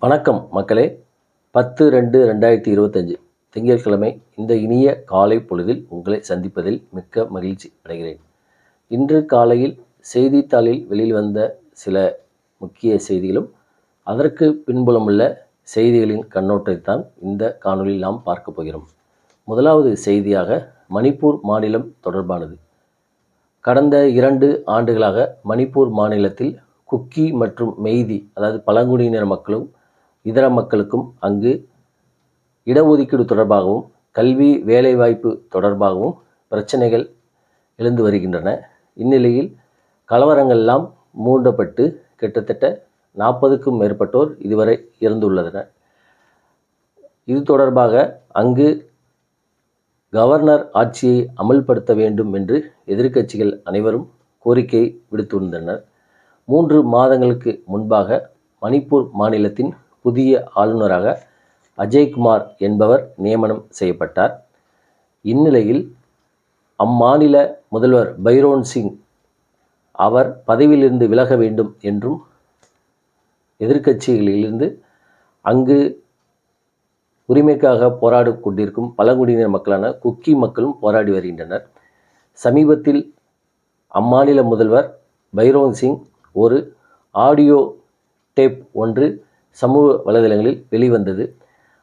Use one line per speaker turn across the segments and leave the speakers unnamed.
வணக்கம் மக்களே. 10/2/2025 திங்கட்கிழமை இந்த இனிய காலை பொழுதில் உங்களை சந்திப்பதில் மிக்க மகிழ்ச்சி அடைகிறேன். இன்று காலையில் செய்தித்தாளில் வெளிவந்த சில முக்கிய செய்திகளும் அதற்கு பின்புலமுள்ள செய்திகளின் கண்ணோட்டத்தைத்தான் இந்த காணொலியில் நாம் பார்க்க போகிறோம். முதலாவது செய்தியாக மணிப்பூர் மாநிலம் தொடர்பானது. கடந்த 2 ஆண்டுகளாக மணிப்பூர் மாநிலத்தில் குக்கி மற்றும் மெய்தி, அதாவது பழங்குடியினர் மக்களும் இதர மக்களுக்கும் அங்கு இடஒதுக்கீடு தொடர்பாகவும் கல்வி வேலைவாய்ப்பு தொடர்பாகவும் பிரச்சனைகள் எழுந்து வருகின்றன. இந்நிலையில் கலவரங்கள்லாம் மூண்டப்பட்டு கிட்டத்தட்ட 40க்கும் மேற்பட்டோர் இதுவரை இறந்துள்ளனர். இது தொடர்பாக அங்கு கவர்னர் ஆட்சியை அமல்படுத்த வேண்டும் என்று எதிர்க்கட்சிகள் அனைவரும் கோரிக்கை விடுத்திருந்தனர். 3 மாதங்களுக்கு முன்பாக மணிப்பூர் மாநிலத்தின் புதிய ஆளுநராக அஜய்குமார் என்பவர் நியமனம் செய்யப்பட்டார். இந்நிலையில் அம்மாநில முதல்வர் பைரோன் சிங் அவர் பதவியிலிருந்து விலக வேண்டும் என்றும் எதிர்க்கட்சிகளிலிருந்து அங்கு உரிமைக்காக போராடி கொண்டிருக்கும் பழங்குடியினர் மக்களான குக்கி மக்களும் போராடி வருகின்றனர். சமீபத்தில் அம்மாநில முதல்வர் பைரோன் சிங் ஒரு ஆடியோ டேப் ஒன்று சமூக வலைதளங்களில் வெளிவந்தது.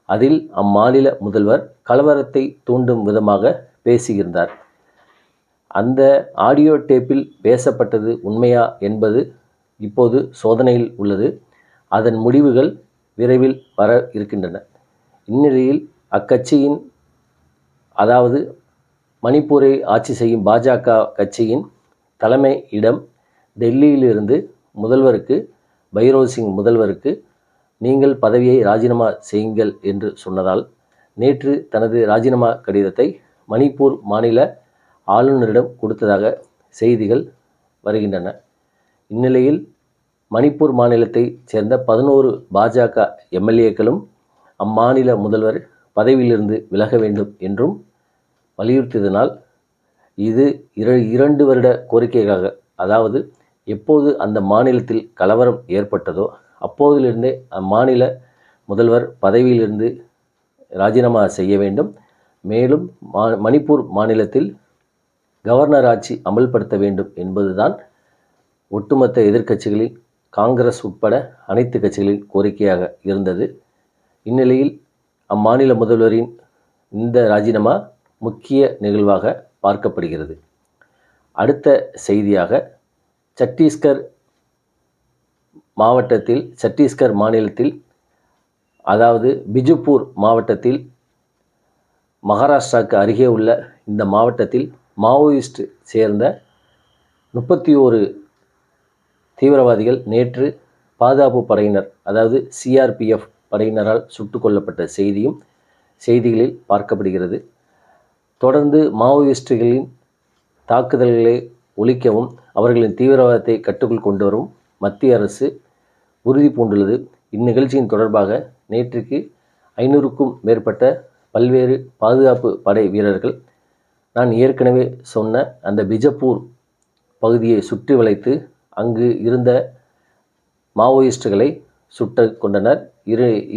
அதில் அம்மாநில முதல்வர் கலவரத்தை தூண்டும் விதமாக பேசியிருந்தார். அந்த ஆடியோ டேப்பில் பேசப்பட்டது உண்மையா என்பது இப்போது சோதனையில் உள்ளது. அதன் முடிவுகள் விரைவில் வர இருக்கின்றன. இந்நிலையில் அக்கட்சியின், அதாவது மணிப்பூரை ஆட்சி செய்யும் பாஜக கட்சியின் தலைமை இடம் டெல்லியிலிருந்து பைரோன் சிங் முதல்வருக்கு நீங்கள் பதவியை ராஜினாமா செய்யுங்கள் என்று சொன்னதால் நேற்று தனது ராஜினாமா கடிதத்தை மணிப்பூர் மாநில ஆளுநரிடம் கொடுத்ததாக செய்திகள் வருகின்றன. இந்நிலையில் மணிப்பூர் மாநிலத்தைச் சேர்ந்த 11 பாஜக எம்எல்ஏக்களும் அம்மாநில முதல்வர் பதவியிலிருந்து விலக வேண்டும் என்றும் வலியுறுத்தியதனால் இது 2 வருட கோரிக்கையாக, அதாவது எப்போது அந்த மாநிலத்தில் கலவரம் ஏற்பட்டதோ அப்போதிலிருந்தே அம்மாநில முதல்வர் பதவியிலிருந்து ராஜினாமா செய்ய வேண்டும். மேலும் மணிப்பூர் மாநிலத்தில் கவர்னர் ஆட்சி அமல்படுத்த வேண்டும் என்பதுதான் ஒட்டுமொத்த எதிர்க்கட்சிகளின், காங்கிரஸ் உட்பட அனைத்து கட்சிகளின் கோரிக்கையாக இருந்தது. இந்நிலையில் அம்மாநில முதல்வரின் இந்த ராஜினாமா முக்கிய நிகழ்வாக பார்க்கப்படுகிறது. அடுத்த செய்தியாக சத்தீஸ்கர் மாநிலத்தில், அதாவது பிஜப்பூர் மாவட்டத்தில், மகாராஷ்டிராவுக்கு அருகே உள்ள இந்த மாவட்டத்தில் மாவோயிஸ்ட் சேர்ந்த 31 தீவிரவாதிகள் நேற்று பாதுகாப்பு படையினர், அதாவது சிஆர்பிஎஃப் படையினரால் சுட்டுக் கொல்லப்பட்ட செய்திகளில் பார்க்கப்படுகிறது. தொடர்ந்து மாவோயிஸ்டுகளின் தாக்குதல்களை ஒழிக்கவும் அவர்களின் தீவிரவாதத்தை கட்டுக்குள் கொண்டு வரும் மத்திய அரசு உறுதி பூண்டுள்ளது. இந்நிகழ்ச்சியின் தொடர்பாக நேற்றுக்கு 500க்கும் மேற்பட்ட பல்வேறு பாதுகாப்பு படை வீரர்கள், நான் ஏற்கனவே சொன்ன அந்த பிஜப்பூர் பகுதியை சுற்றி வளைத்து அங்கு இருந்த மாவோயிஸ்டுகளை சுட்டு கொண்டனர்.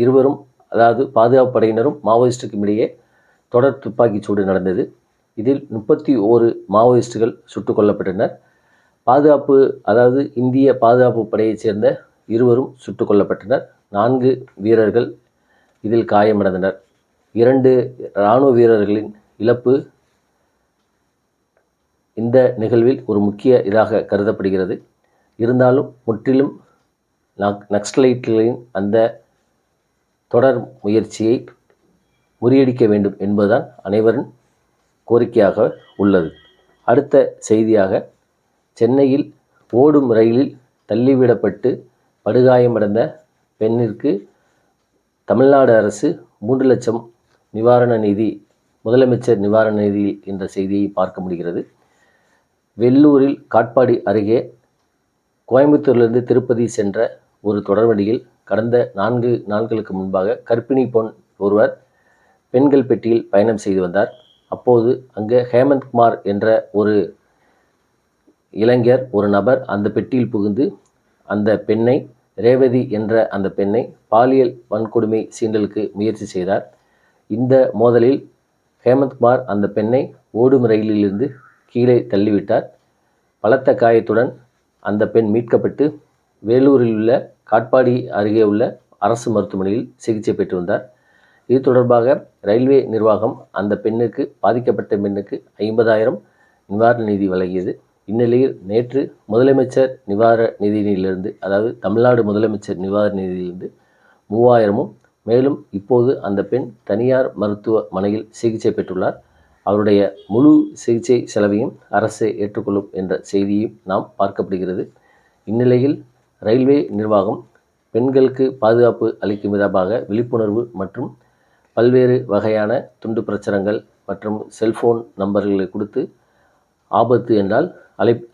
இருவரும், அதாவது பாதுகாப்பு படையினரும் மாவோயிஸ்டுக்கும் இடையே தொடர் துப்பாக்கிச் சூடு நடந்தது. இதில் 31 மாவோயிஸ்டுகள் சுட்டுக் கொல்லப்பட்டனர். அதாவது இந்திய பாதுகாப்பு படையைச் சேர்ந்த 2 சுட்டுக் கொல்லப்பட்டனர். 4 வீரர்கள் இதில் காயமடைந்தனர். 2 இராணுவ வீரர்களின் இழப்பு இந்த நிகழ்வில் ஒரு முக்கிய இதாக கருதப்படுகிறது. இருந்தாலும் முற்றிலும் நக்சலைட்டுகளின் அந்த தொடர் முயற்சியை முறியடிக்க வேண்டும் என்பதுதான் அனைவரின் கோரிக்கையாக உள்ளது. அடுத்த செய்தியாக, சென்னையில் ஓடும் ரயிலில் தள்ளிவிடப்பட்டு படுகாயமடைந்த பெண்ணிற்கு தமிழ்நாடு அரசு 3 லட்சம் நிவாரண நிதி, முதலமைச்சர் நிவாரண நிதி என்ற செய்தியை பார்க்க முடிகிறது. வெள்ளூரில் காட்பாடி அருகே கோயம்புத்தூரிலிருந்து திருப்பதி சென்ற ஒரு தொடர்வண்டியில் கடந்த 4 நாட்களுக்கு முன்பாக கர்ப்பிணி பெண் ஒருவர் பெண்கள் பெட்டியில் பயணம் செய்து வந்தார். அப்போது அங்கே ஹேமந்த்குமார் என்ற ஒரு இளைஞர், ஒரு நபர் அந்த பெட்டியில் புகுந்து அந்த பெண்ணை ரேவதி என்ற அந்த பெண்ணை பாலியல் வன்கொடுமை சீண்டலுக்கு முயற்சி செய்தார். இந்த மோதலில் ஹேமந்த்குமார் அந்த பெண்ணை ஓடும் ரயிலிலிருந்து கீழே தள்ளிவிட்டார். பலத்த காயத்துடன் அந்த பெண் மீட்கப்பட்டு வேலூரில் உள்ள காட்பாடி அருகே உள்ள அரசு மருத்துவமனையில் சிகிச்சை பெற்று வந்தார். இது தொடர்பாக ரயில்வே நிர்வாகம் அந்த பெண்ணுக்கு பாதிக்கப்பட்ட பெண்ணுக்கு 50,000 நிவாரண நிதி வழங்கியது. இந்நிலையில் நேற்று முதலமைச்சர் நிவாரண நிதியிலிருந்து, அதாவது தமிழ்நாடு முதலமைச்சர் நிவாரண நிதியிலிருந்து 3,000 மேலும் இப்போது அந்த பெண் தனியார் மருத்துவமனையில் சிகிச்சை பெற்றுள்ளார். அவருடைய முழு சிகிச்சை செலவையும் அரசு ஏற்றுக்கொள்ளும் என்ற செய்தியும் நாம் பார்க்கப்படுகிறது. இந்நிலையில் ரயில்வே நிர்வாகம் பெண்களுக்கு பாதுகாப்பு அளிக்கும் விதமாக விழிப்புணர்வு மற்றும் பல்வேறு வகையான துண்டு பிரச்சுரங்கள் மற்றும் செல்போன் நம்பர்களை கொடுத்து ஆபத்து என்றால்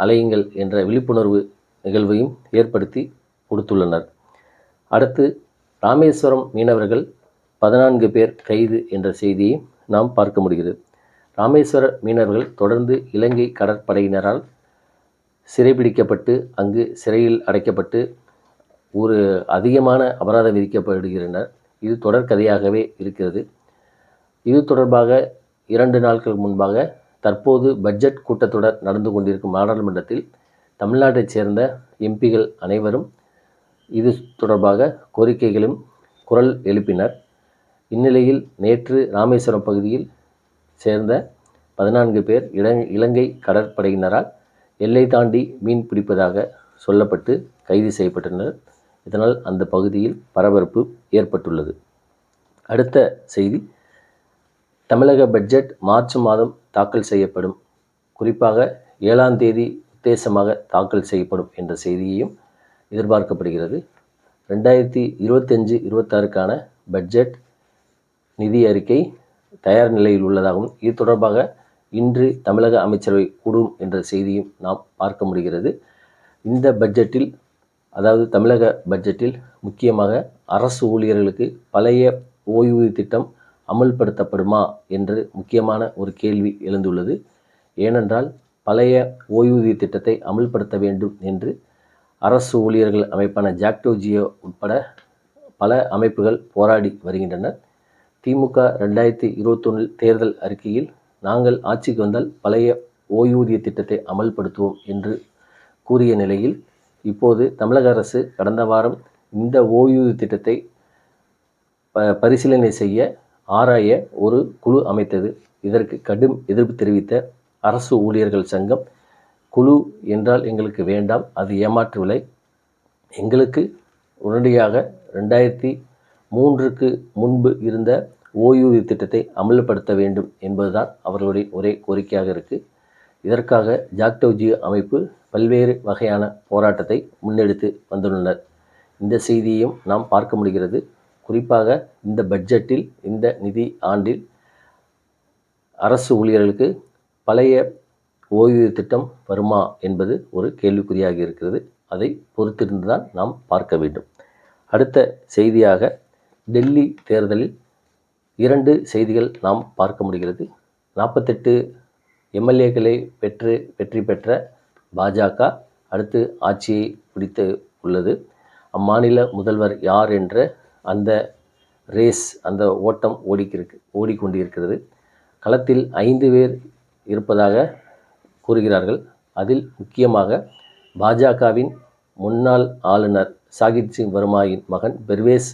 அலையுங்கள் என்ற விழிப்புணர்வு நிகழ்வையும் ஏற்படுத்தி கொடுத்துள்ளனர். அடுத்து ராமேஸ்வரம் மீனவர்கள் 14 பேர் கைது என்ற செய்தியை நாம் பார்க்க முடிகிறது. ராமேஸ்வர மீனவர்கள் தொடர்ந்து இலங்கை கடற்படையினரால் சிறைபிடிக்கப்பட்டு அங்கு சிறையில் அடைக்கப்பட்டு ஒரு அதிகமான அபராதம் விதிக்கப்படுகின்றனர். இது தொடர்கதையாகவே இருக்கிறது. இது தொடர்பாக 2 நாட்கள் முன்பாக தற்போது பட்ஜெட் கூட்டத்தொடர் நடந்து கொண்டிருக்கும் நாடாளுமன்றத்தில் தமிழ்நாட்டைச் சேர்ந்த எம்பிகள் அனைவரும் இது தொடர்பாக கோரிக்கைகளும் குரல் எழுப்பினர். இந்நிலையில் நேற்று ராமேஸ்வரம் பகுதியில் சேர்ந்த 14 பேர் இலங்கை கடற்படையினரால் எல்லை தாண்டி மீன் பிடிப்பதாக சொல்லப்பட்டு கைது செய்யப்பட்டனர். இதனால் அந்த பகுதியில் பரபரப்பு ஏற்பட்டுள்ளது. அடுத்த செய்தி, தமிழக பட்ஜெட் மார்ச் மாதம் தாக்கல் செய்யப்படும், குறிப்பாக 7ஆம் தேதி உத்தேசமாக தாக்கல் செய்யப்படும் என்ற செய்தியையும் எதிர்பார்க்கப்படுகிறது. 2025-26க்கான பட்ஜெட் நிதி அறிக்கை தயார் நிலையில் உள்ளதாகவும் இது தொடர்பாக இன்று தமிழக அமைச்சரவை கூடும் என்ற செய்தியும் நாம் பார்க்க முடிகிறது. இந்த பட்ஜெட்டில், அதாவது தமிழக பட்ஜெட்டில் முக்கியமாக அரசு ஊழியர்களுக்கு பழைய ஓய்வூதிய திட்டம் அமுல்படுத்தப்படுமா என்று முக்கியமான ஒரு கேள்வி எழுந்துள்ளது. ஏனென்றால் பழைய ஓய்வூதிய திட்டத்தை அமுல்படுத்த வேண்டும் என்று அரசு ஊழியர்கள் அமைப்பான ஜாக்டோ ஜியோ உட்பட பல அமைப்புகள் போராடி வருகின்றனர். திமுக 2021 தேர்தல் அறிக்கையில் நாங்கள் ஆட்சிக்கு வந்தால் பழைய ஓய்வூதிய திட்டத்தை அமல்படுத்துவோம் என்று கூறிய நிலையில் இப்போது தமிழக அரசு கடந்த வாரம் இந்த ஓய்வூதிய திட்டத்தை பரிசீலனை செய்ய ஆராய ஒரு குழு அமைத்தது. இதற்கு கடும் எதிர்ப்பு தெரிவித்த அரசு ஊழியர்கள் சங்கம், குழு என்றால் எங்களுக்கு வேண்டாம், அது ஏமாற்று விலை, எங்களுக்கு உடனடியாக 2003க்கு முன்பு இருந்த ஓய்வூதிய திட்டத்தை அமல்படுத்த வேண்டும் என்பதுதான் அவர்களுடைய ஒரே கோரிக்கையாக இருக்குது. இதற்காக ஜாக்டோ ஜியோ அமைப்பு பல்வேறு வகையான போராட்டத்தை முன்னெடுத்து வந்துள்ளனர். இந்த செய்தியையும் நாம் பார்க்க முடிகிறது. குறிப்பாக இந்த பட்ஜெட்டில், இந்த நிதி ஆண்டில் அரசு ஊழியர்களுக்கு பழைய ஓய்வூதிய திட்டம் வருமா என்பது ஒரு கேள்விக்குறியாக இருக்கிறது. அதை பொறுத்திருந்து தான் நாம் பார்க்க வேண்டும். அடுத்த செய்தியாக, டெல்லி தேர்தலில் 2 செய்திகள் நாம் பார்க்க முடிகிறது. 48 எம்எல்ஏக்களை வெற்றி பெற்ற பாஜக அடுத்து ஆட்சியை பிடித்து உள்ளது. அம்மாநில முதல்வர் யார் என்ற அந்த ரேஸ், அந்த ஓட்டம் ஓடிக்கொண்டிருக்கிறது. களத்தில் 5 பேர் இருப்பதாக கூறுகிறார்கள். அதில் முக்கியமாக பாஜகவின் முன்னாள் ஆளுநர் சாகித் சிங் வர்மாவின் மகன் பெர்வேஸ்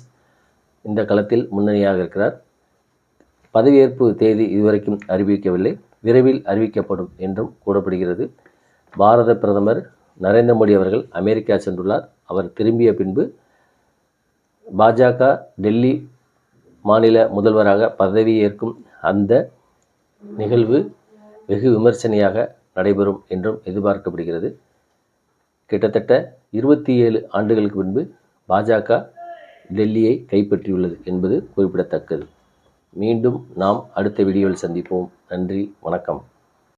இந்த களத்தில் முன்னணியாக இருக்கிறார். பதவியேற்பு தேதி இதுவரைக்கும் அறிவிக்கவில்லை, விரைவில் அறிவிக்கப்படும் என்றும் கூறப்படுகிறது. பாரத பிரதமர் நரேந்திர மோடி அவர்கள் அமெரிக்கா சென்றுள்ளார். அவர் திரும்பிய பின்பு பாஜக டெல்லி மாநில முதல்வராக பதவியேற்கும் அந்த நிகழ்வு வெகு விமர்சனையாக நடைபெறும் என்றும் எதிர்பார்க்கப்படுகிறது. கிட்டத்தட்ட 27 ஆண்டுகளுக்கு முன்பு பாஜக டெல்லியை கைப்பற்றியுள்ளது என்பது குறிப்பிடத்தக்கது. மீண்டும் நாம் அடுத்த வீடியோவில் சந்திப்போம். நன்றி, வணக்கம்.